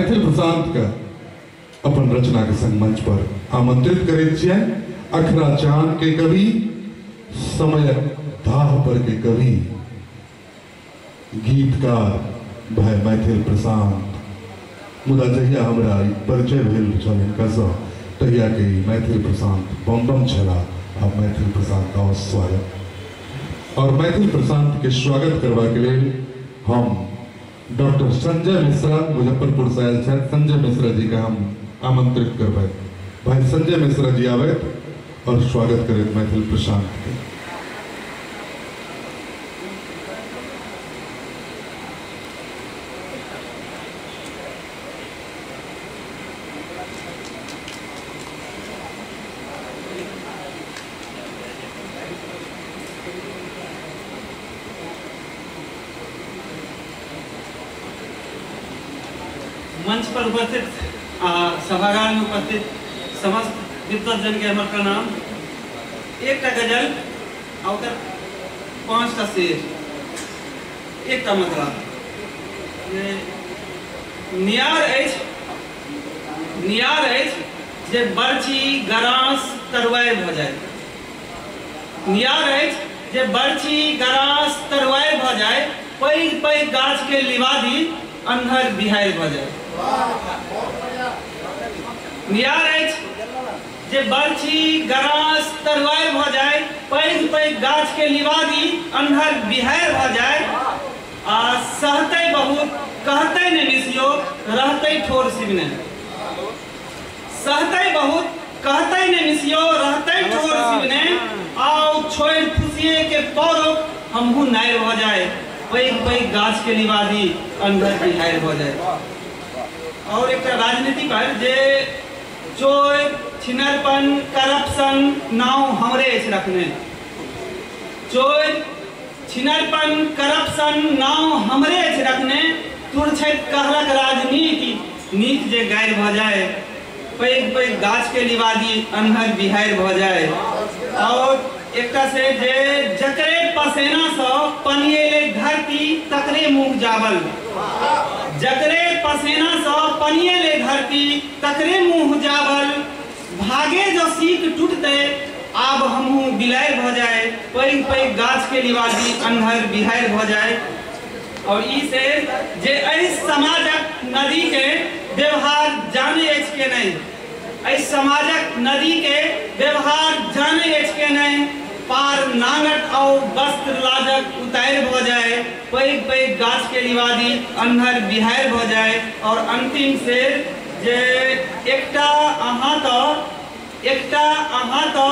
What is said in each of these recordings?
मैथिल प्रशांत का अपन रचना के संग मंच पर आमंत्रित करैत छियनि। अखरा चान के कवि, समय धाह पर के कवि, गीतकार भाई मैथिल प्रशांत। मुदा जहिया हमरा परिचय भेल छल हिनकासँ तहिया के मैथिल प्रशांत बम बम छला। आब मैथिल प्रशांत का स्वागत और मैथिल प्रशांत के स्वागत करबा के लिए हम डॉक्टर संजय मिश्रा मुजफ्फरपुर से आयल छथि। संजय मिश्रा जी का हम आमंत्रित करबै। भाई संजय मिश्रा जी आबैत और स्वागत करैत मैथिल प्रशांत के। मंच पर उपस्थित सभागार में उपस्थित समस्त विद्वत के हमर प्रणाम। एक गजल और 5टा शेर, एक मतलब नियार अछि जे बरछी गरास तरवाय भ जाय। नियार अछि जे बरछी गरास तरवाय भ जाय, पैघ पैघ गाछ के लिवादी अन्हर बिहारि भ जाय। नियार अछि जे बरछी गरास तरवाय भ जाय, पैघ पैघ गाछ के लिवादी अन्हर बिहारि भ जाय। आ सहतै बहुत कहतै ने मिसियो, रहतै ठोर सिवने। सहतै बहुत कहतै ने मिसियो, रहतै ठोर सिवने। आओ छोड़ि खुशिये के पौरो हमहू नारि भ जाय, पैघ पैघ गाछ के लिवादी अन्हर बिहारि भ जाय। और एक राजनीति पर जे चोर छिनरपन करप्शन नाव हमरे रखने। चोर छिनरपन करप्शन नाव हमरे रखने। तुरछैत कहलक राजनीति नीक जे गारि भ जाय, पैघ पैघ गाछ के लिवादी अन्हर बिहारि भ जाय। और एकटा से जे जकरे पसेना सँ पनिएले धरती तकरे मुँह जावल। जकरे पसेना सँ पनिएले धरती तकरे मुँह जावल। भागे जो सीख टूटते आब हमहू बिलाइ भ जाए, पैघ पैघ गाछ के लिवादी अन्हर बिहारि भ जाए। और ई से जे एहि समाजक नदी के व्यवहार जाने अछि के नहीं, एहि समाजक नदी के व्यवहार जाने अछि के नहीं। पार नांगट और वस्त्र लाजक उतारि भ जाए, पैघ पैघ गाछ के लिवादी अन्हर बिहारि भ जाए। और अंतिम शेर जे एकटा अहाँ तो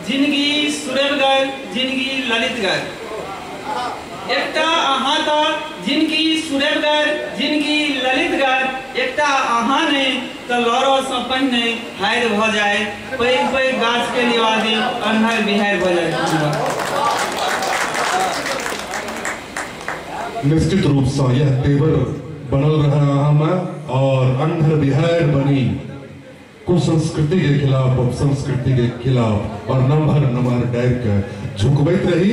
जिंदगी सुरेबगर जिंदगी ललितगर। एकटा अहाँ तो जिंदगी सुरेबगर जिंदगी ललितगर। एकटा अहाँ ने तो लौरो सँ पहिने हारि भ जाए, पैघ पैघ गाछ के लिवादी अन्हर बिहारि भ जाए। निश्चित रूप से यह तेवर बनल रहा हमें और अन्हर बिहार बनी कुसंस्कृति के खिलाफ, अपसंस्कृति के खिलाफ और नमहर नमहर डायर के झुकबैत रही।